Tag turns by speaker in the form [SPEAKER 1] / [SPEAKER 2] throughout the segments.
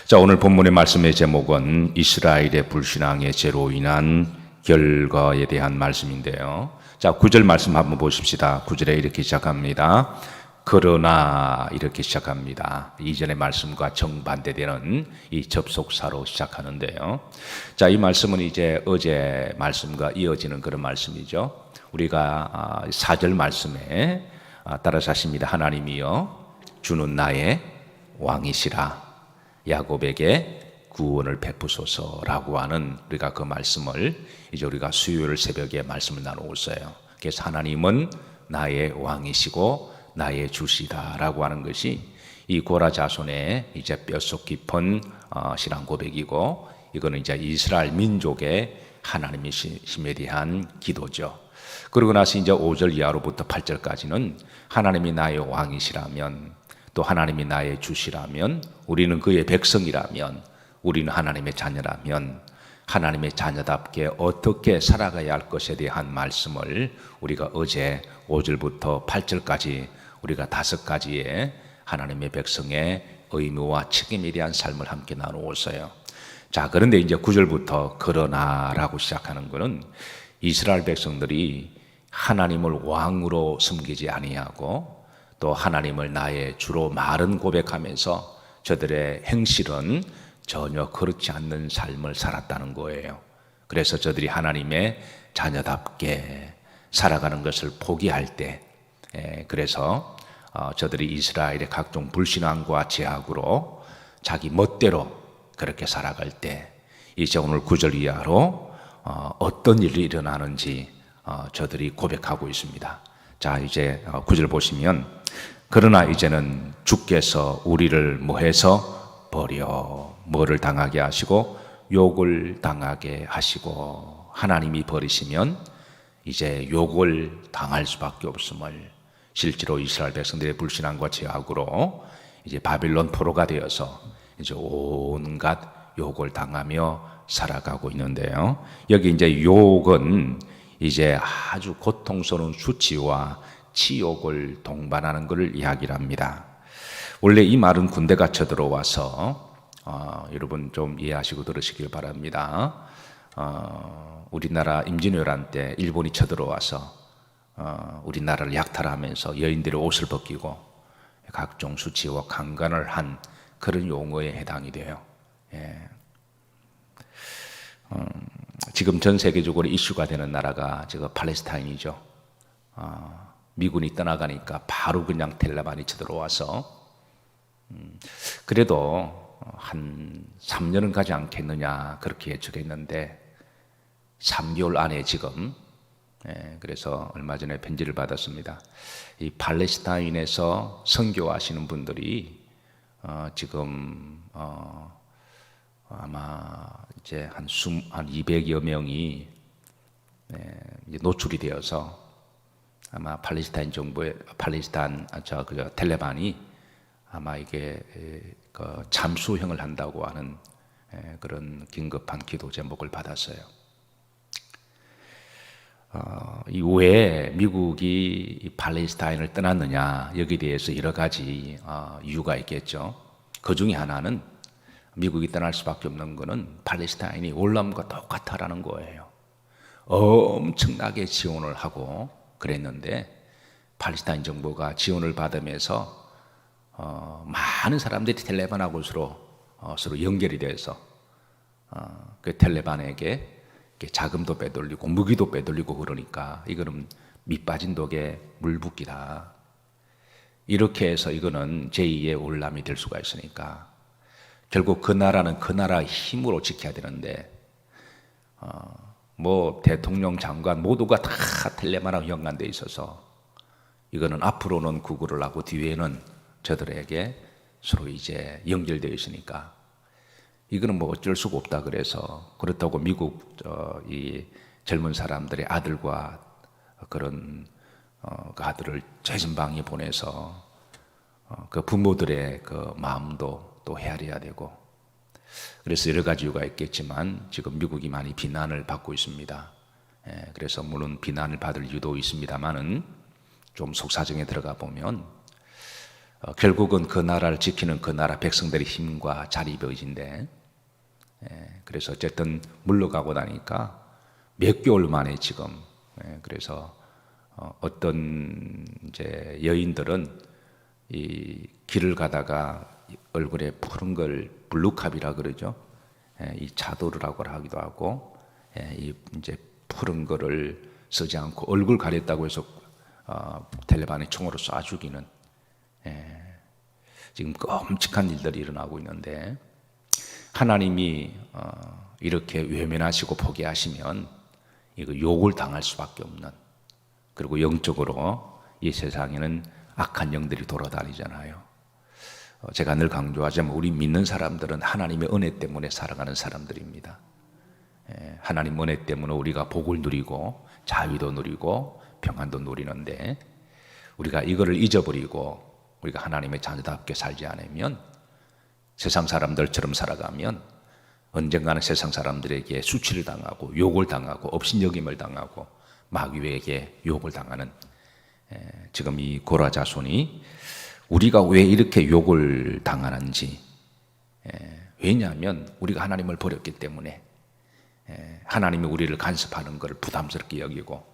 [SPEAKER 1] 자, 오늘 본문의 말씀의 제목은 이스라엘의 불신앙의 죄로 인한 결과에 대한 말씀인데요. 자, 9절 말씀 한번 보십시다. 9절에 이렇게 시작합니다. 그러나 이렇게 시작합니다. 이전의 말씀과 정반대되는 이 접속사로 시작하는데요. 자, 이 말씀은 이제 어제 말씀과 이어지는 그런 말씀이죠. 우리가 4절 말씀에 따라서 하십니다. 하나님이여 주는 나의 왕이시라 야곱에게 구원을 베푸소서라고 하는 우리가 그 말씀을 이제 우리가 수요일 새벽에 말씀을 나누고 있어요. 그래서 하나님은 나의 왕이시고 나의 주시다라고 하는 것이 이 고라 자손의 이제 뼛속 깊은 신앙 고백이고, 이거는 이제 이스라엘 민족의 하나님이심에 대한 기도죠. 그러고 나서 이제 5절 이하로부터 8절까지는 하나님이 나의 왕이시라면, 또 하나님이 나의 주시라면, 우리는 그의 백성이라면, 우리는 하나님의 자녀라면 하나님의 자녀답게 어떻게 살아가야 할 것에 대한 말씀을 우리가 어제 5절부터 8절까지 우리가 5가지의 하나님의 백성의 의무와 책임에 대한 삶을 함께 나누고 있어요. 자, 그런데 이제 9절부터 그러나라고 시작하는 것은 이스라엘 백성들이 하나님을 왕으로 섬기지 아니하고 또 하나님을 나의 주로 말은 고백하면서 저들의 행실은 전혀 그렇지 않는 삶을 살았다는 거예요. 그래서 저들이 하나님의 자녀답게 살아가는 것을 포기할 때, 그래서 저들이 이스라엘의 각종 불신앙과 제약으로 자기 멋대로 그렇게 살아갈 때, 이제 오늘 9절 이하로 어떤 일이 일어나는지 저들이 고백하고 있습니다. 자, 이제 9절 보시면, 그러나 이제는 주께서 우리를 뭐해서 버려 뭐를 당하게 하시고 욕을 당하게 하시고, 하나님이 버리시면 이제 욕을 당할 수밖에 없음을, 실제로 이스라엘 백성들의 불신앙과 제약으로 이제 바빌론 포로가 되어서 이제 온갖 욕을 당하며 살아가고 있는데요. 여기 이제 욕은 이제 아주 고통스러운 수치와 치욕을 동반하는 것을 이야기를 합니다. 원래 이 말은 군대가 쳐들어와서 여러분 좀 이해하시고 들으시길 바랍니다. 우리나라 임진왜란 때 일본이 쳐들어와서 우리나라를 약탈하면서 여인들의 옷을 벗기고 각종 수치와 강간을 한 그런 용어에 해당이 돼요. 지금 전 세계적으로 이슈가 되는 나라가 지금 팔레스타인이죠. 미군이 떠나가니까 바로 그냥 텔레반이 쳐들어와서 그래도 한 3년은 가지 않겠느냐 그렇게 예측했는데 3개월 안에 지금, 그래서 얼마 전에 편지를 받았습니다. 이 팔레스타인에서 선교하시는 분들이 지금 아마 이제 한 200여 명이 이제 노출이 되어서 아마 팔레스타인 정부의 텔레반이 아마 이게 잠수형을 한다고 하는 그런 긴급한 기도 제목을 받았어요. 이후에 미국이 팔레스타인을 떠났느냐, 여기에 대해서 여러 가지 이유가 있겠죠. 그 중에 하나는 미국이 떠날 수밖에 없는 것은 팔레스타인이 월남과 똑같다라는 거예요. 엄청나게 지원을 하고 그랬는데 팔레스타인 정부가 지원을 받으면서 많은 사람들이 텔레반하고 서로 연결이 돼서 그 텔레반에게 자금도 빼돌리고 무기도 빼돌리고, 그러니까 이거는 밑 빠진 독에 물 붓기다. 이렇게 해서 이거는 제2의 월남이 될 수가 있으니까 결국 그 나라는 그 나라의 힘으로 지켜야 되는데 뭐 대통령 장관 모두가 다 텔레반하고 연관되어 있어서 이거는 앞으로는 구구를 하고 뒤에는 저들에게 서로 이제 연결되어 있으니까 이거는 뭐 어쩔 수가 없다. 그래서 그렇다고 미국 이 젊은 사람들의 아들과 그런 그 아들을 최전방에 보내서 그 부모들의 그 마음도 또 헤아려야 되고, 그래서 여러 가지 이유가 있겠지만 지금 미국이 많이 비난을 받고 있습니다. 그래서 물론 비난을 받을 이유도 있습니다만은 좀 속사정에 들어가 보면 결국은 그 나라를 지키는 그 나라 백성들의 힘과 자리벽인데, 그래서 어쨌든 물러가고 나니까 몇 개월 만에 지금, 그래서 어떤 이제 여인들은 이 길을 가다가 얼굴에 푸른 걸 블루캅이라 그러죠. 이 차도르라고 하기도 하고, 이 이제 푸른 거를 쓰지 않고 얼굴 가렸다고 해서 텔레반이 총으로 쏴 죽이는 지금 끔찍한 일들이 일어나고 있는데, 하나님이 이렇게 외면하시고 포기하시면 이거 욕을 당할 수밖에 없는, 그리고 영적으로 이 세상에는 악한 영들이 돌아다니잖아요. 제가 늘 강조하자면 우리 믿는 사람들은 하나님의 은혜 때문에 살아가는 사람들입니다. 하나님 은혜 때문에 우리가 복을 누리고 자유도 누리고 평안도 누리는데, 우리가 이거를 잊어버리고 우리가 하나님의 자녀답게 살지 않으면, 세상 사람들처럼 살아가면 언젠가는 세상 사람들에게 수치를 당하고 욕을 당하고 업신여김을 당하고 마귀에게 욕을 당하는, 지금 이 고라 자손이 우리가 왜 이렇게 욕을 당하는지, 왜냐하면 우리가 하나님을 버렸기 때문에 하나님이 우리를 간섭하는 것을 부담스럽게 여기고,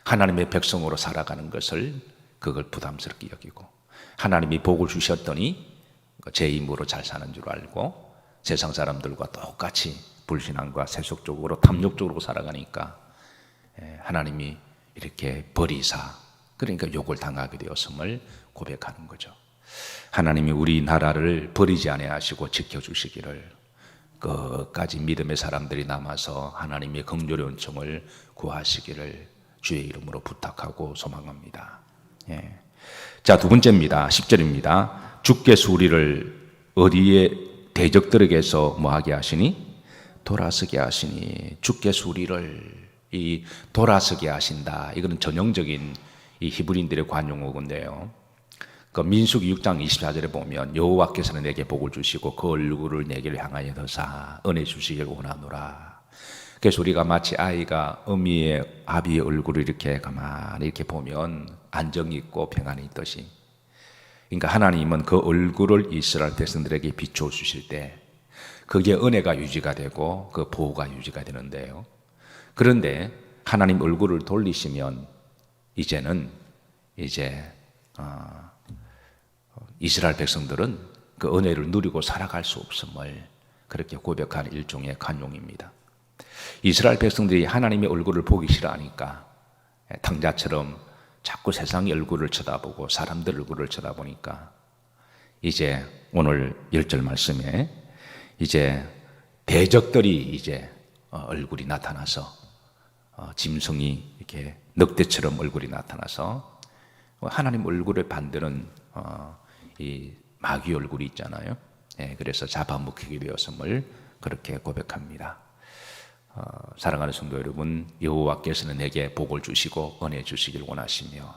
[SPEAKER 1] 하나님의 백성으로 살아가는 것을 그걸 부담스럽게 여기고, 하나님이 복을 주셨더니 제 힘으로 잘 사는 줄 알고 세상 사람들과 똑같이 불신앙과 세속적으로 탐욕적으로 살아가니까 하나님이 이렇게 버리사, 그러니까 욕을 당하게 되었음을 고백하는 거죠. 하나님이 우리나라를 버리지 아니하시고 지켜주시기를, 끝까지 믿음의 사람들이 남아서 하나님의 긍휼의 은총을 구하시기를 주의 이름으로 부탁하고 소망합니다. 자, 두 번째입니다. 10절입니다. 주께서 우리를 어디에 대적들에게서 뭐하게 하시니? 돌아서게 하시니. 주께서 우리를 이 돌아서게 하신다. 이거는 전형적인 이 히브리인들의 관용어인데요. 그 민수기 6장 24절에 보면 여호와께서는 내게 복을 주시고 그 얼굴을 내게를 향하여 드사 은혜 주시기를 원하노라. 그래서 우리가 마치 아이가 어미의 아비의 얼굴을 이렇게 가만히 이렇게 보면 안정이 있고 평안이 있듯이, 그러니까 하나님은 그 얼굴을 이스라엘 백성들에게 비추어 주실 때 그게 은혜가 유지가 되고 그 보호가 유지가 되는데요. 그런데 하나님 얼굴을 돌리시면 이제는 이스라엘 백성들은 그 은혜를 누리고 살아갈 수 없음을 그렇게 고백하는 일종의 간용입니다. 이스라엘 백성들이 하나님의 얼굴을 보기 싫어하니까 탕자처럼 자꾸 세상의 얼굴을 쳐다보고 사람들 얼굴을 쳐다보니까, 이제 오늘 10절 말씀에 이제 대적들이 이제 얼굴이 나타나서 짐승이 이렇게 늑대처럼 얼굴이 나타나서, 하나님 얼굴의 반대는 이 마귀 얼굴이 있잖아요. 그래서 잡아먹히게 되었음을 그렇게 고백합니다. 사랑하는 성도 여러분, 여호와께서는 내게 복을 주시고 은혜 주시길 원하시며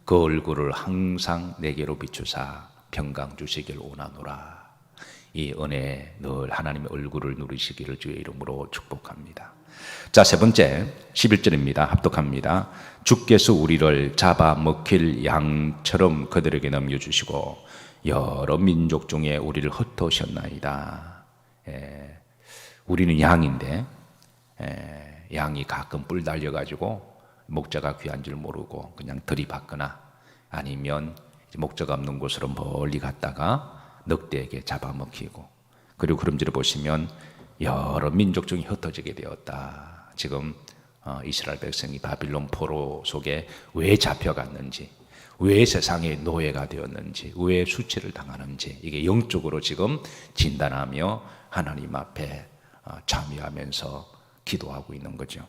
[SPEAKER 1] 그 얼굴을 항상 내게로 비추사 평강 주시길 원하노라. 이 은혜 늘 하나님의 얼굴을 누리시기를 주의 이름으로 축복합니다. 자, 세 번째 11절입니다. 합독합니다. 주께서 우리를 잡아먹힐 양처럼 그들에게 넘겨주시고 여러 민족 중에 우리를 흩으셨나이다. 우리는 양인데 양이 가끔 뿔 달려가지고 목자가 귀한 줄 모르고 그냥 들이받거나 아니면 목자가 없는 곳으로 멀리 갔다가 늑대에게 잡아먹히고, 그리고 그림지를 보시면 여러 민족 중에 흩어지게 되었다. 지금 이스라엘 백성이 바빌론 포로 속에 왜 잡혀갔는지, 왜 세상의 노예가 되었는지, 왜 수치를 당하는지, 이게 영적으로 지금 진단하며 하나님 앞에 참여하면서 기도하고 있는 거죠.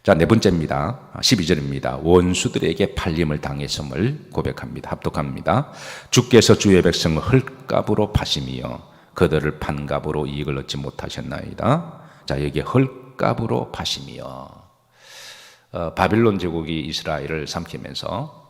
[SPEAKER 1] 자, 네 번째입니다. 12절입니다. 원수들에게 팔림을 당했음을 고백합니다. 합독합니다. 주께서 주의 백성을 헐값으로 파시며 그들을 판값으로 이익을 얻지 못하셨나이다. 자, 여기에 헐값으로 파시며, 바빌론 제국이 이스라엘을 삼키면서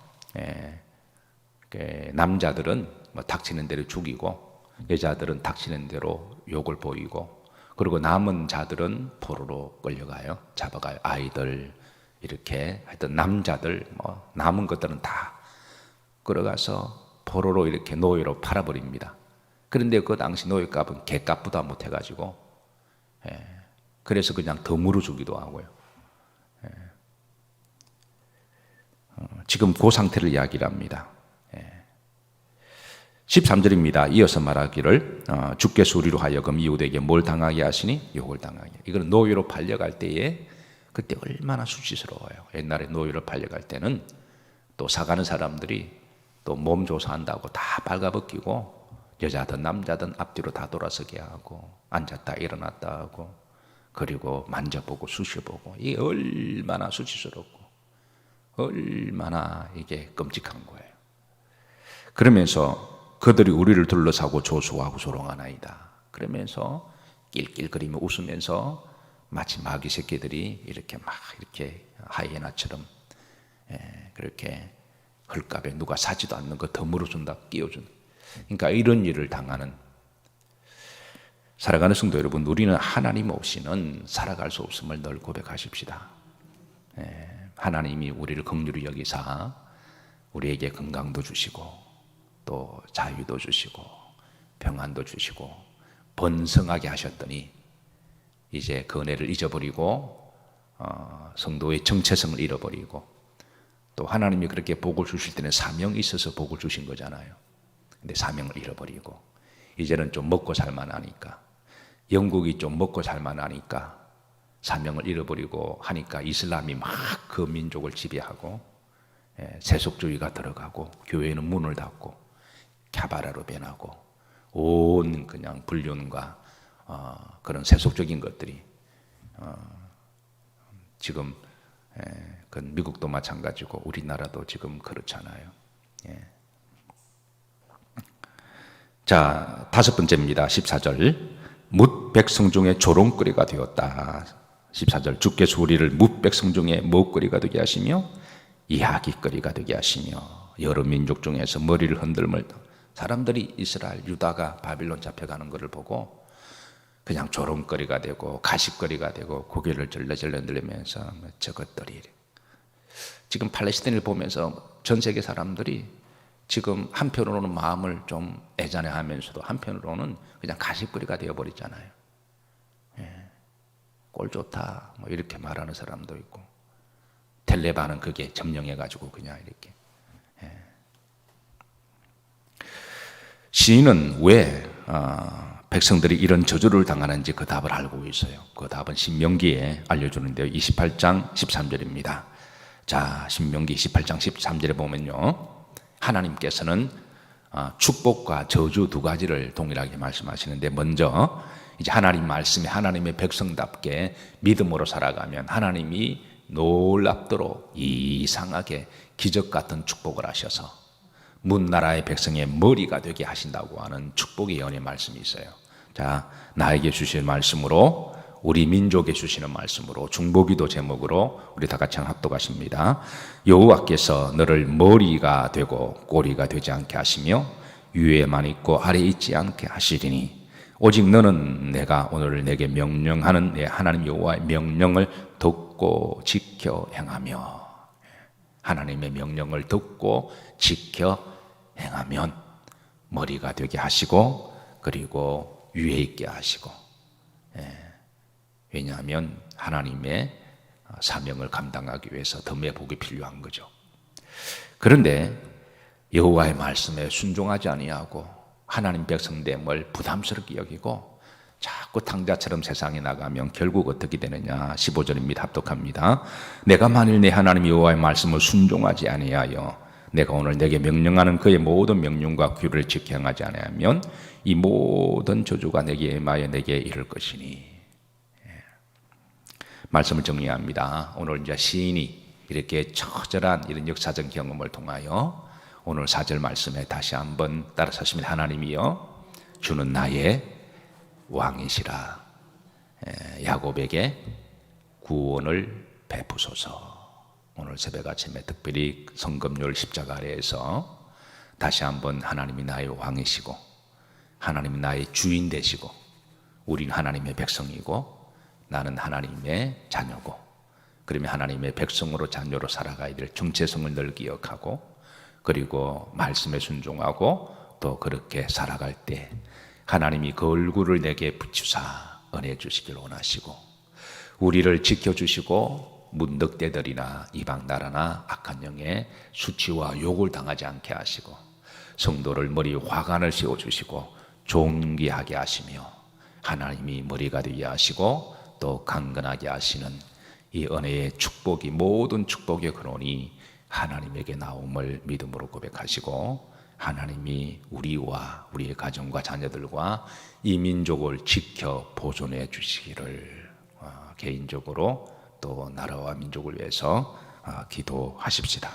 [SPEAKER 1] 남자들은 닥치는 대로 죽이고 여자들은 닥치는 대로 욕을 보이고, 그리고 남은 자들은 포로로 끌려가요. 잡아가요. 아이들 이렇게 하여튼 남자들 남은 것들은 다 끌어가서 포로로 이렇게 노예로 팔아버립니다. 그런데 그 당시 노예값은 개값보다 못해가지고, 그래서 그냥 더 물어주기도 하고요. 지금 그 상태를 이야기를 합니다. 13절입니다. 이어서 말하기를 주께서 우리로 하여금 이웃에게 뭘 당하게 하시니 욕을 당하게. 이거는 노예로 팔려갈 때에 그때 얼마나 수치스러워요. 옛날에 노예로 팔려갈 때는 또 사가는 사람들이 또 몸 조사한다고 다 발가벗기고 여자든 남자든 앞뒤로 다 돌아서게 하고 앉았다 일어났다 하고 그리고 만져보고 쑤셔보고 이게 얼마나 수치스럽고 얼마나 이게 끔찍한 거예요. 그러면서 그들이 우리를 둘러싸고 조소하고 조롱하나이다. 그러면서 낄낄거리며 웃으면서 마치 마귀 새끼들이 이렇게 막 이렇게 하이에나처럼 그렇게 헐값에 누가 사지도 않는 거 더 물어준다 끼워준다. 그러니까 이런 일을 당하는 살아가는 성도 여러분, 우리는 하나님 없이는 살아갈 수 없음을 늘 고백하십시다. 하나님이 우리를 긍휼히 여기사 우리에게 건강도 주시고 또 자유도 주시고 평안도 주시고 번성하게 하셨더니 이제 그 은혜를 잊어버리고 성도의 정체성을 잃어버리고 또 하나님이 그렇게 복을 주실 때는 사명이 있어서 복을 주신 거잖아요. 근데 사명을 잃어버리고 이제는 좀 먹고 살만하니까 영국이 좀 먹고 살만하니까 사명을 잃어버리고 하니까 이슬람이 막 그 민족을 지배하고 세속주의가 들어가고 교회는 문을 닫고 캬바라로 변하고 온 그냥 불륜과 그런 세속적인 것들이 지금 그 미국도 마찬가지고 우리나라도 지금 그렇잖아요. 자, 5번째입니다. 14절. 뭇 백성 중에 조롱거리가 되었다. 14절. 주께서 우리를 뭇 백성 중에 무엇거리가 되게 하시며 이야기거리가 되게 하시며 여러 민족 중에서 머리를 흔들며 사람들이 이스라엘 유다가 바빌론 잡혀가는 것을 보고 그냥 조롱거리가 되고 가십거리가 되고 고개를 절레절레 흔들면서 저것들이 지금 팔레스타인을 보면서 전 세계 사람들이 지금 한편으로는 마음을 좀 애잔해하면서도 한편으로는 그냥 가십거리가 되어버리잖아요. 꼴 좋다 뭐 이렇게 말하는 사람도 있고 텔레반은 그게 점령해가지고 그냥 이렇게. 시인은 왜 백성들이 이런 저주를 당하는지 그 답을 알고 있어요. 그 답은 신명기에 알려주는데요. 28장 13절입니다. 자, 신명기 28장 13절에 보면요. 하나님께서는 축복과 저주 두 가지를 동일하게 말씀하시는데 먼저 이제 하나님 말씀에 하나님의 백성답게 믿음으로 살아가면 하나님이 놀랍도록 이상하게 기적 같은 축복을 하셔서 문 나라의 백성의 머리가 되게 하신다고 하는 축복의 예언의 말씀이 있어요. 자, 나에게 주실 말씀으로 우리 민족에 주시는 말씀으로 중보기도 제목으로 우리 다 같이 합독하십니다. 여호와께서 너를 머리가 되고 꼬리가 되지 않게 하시며 위에만 있고 아래에 있지 않게 하시리니 오직 너는 내가 오늘 내게 명령하는 내 하나님 여호와의 명령을 듣고 지켜 행하며 하나님의 명령을 듣고 지켜 행하면 머리가 되게 하시고 그리고 위에 있게 하시고 왜냐하면 하나님의 사명을 감당하기 위해서 덤의 복이 필요한 거죠. 그런데 여호와의 말씀에 순종하지 아니하고 하나님 백성됨을 부담스럽게 여기고 자꾸 탕자처럼 세상에 나가면 결국 어떻게 되느냐. 15절입니다. 합독합니다. 내가 만일 내 하나님 여호와의 말씀을 순종하지 아니하여 내가 오늘 내게 명령하는 그의 모든 명령과 규례를 지켜 행하지 아니하면 이 모든 저주가 내게 임하여 내게 이를 것이니. 말씀을 정리합니다. 오늘 이제 시인이 이렇게 처절한 이런 역사적 경험을 통하여 오늘 4절 말씀에 다시 한번 따라서십니다. 하나님이여 주는 나의 왕이시라. 야곱에게 구원을 베푸소서. 오늘 새벽 아침에 특별히 성금요일 십자가 아래에서 다시 한번 하나님이 나의 왕이시고 하나님이 나의 주인 되시고 우린 하나님의 백성이고 나는 하나님의 자녀고 그러면 하나님의 백성으로 자녀로 살아가야 될 정체성을 늘 기억하고 그리고 말씀에 순종하고 또 그렇게 살아갈 때 하나님이 그 얼굴을 내게 비추사 은혜 주시길 원하시고, 우리를 지켜주시고 문득대들이나 이방 나라나 악한 영의 수치와 욕을 당하지 않게 하시고, 성도를 머리 화관을 씌워주시고 존귀하게 하시며, 하나님이 머리가 되게 하시고 또 강건하게 하시는 이 은혜의 축복이 모든 축복의 근원이 하나님에게 나옴을 믿음으로 고백하시고, 하나님이 우리와 우리의 가정과 자녀들과 이 민족을 지켜 보존해 주시기를 개인적으로 또 나라와 민족을 위해서 기도하십시다.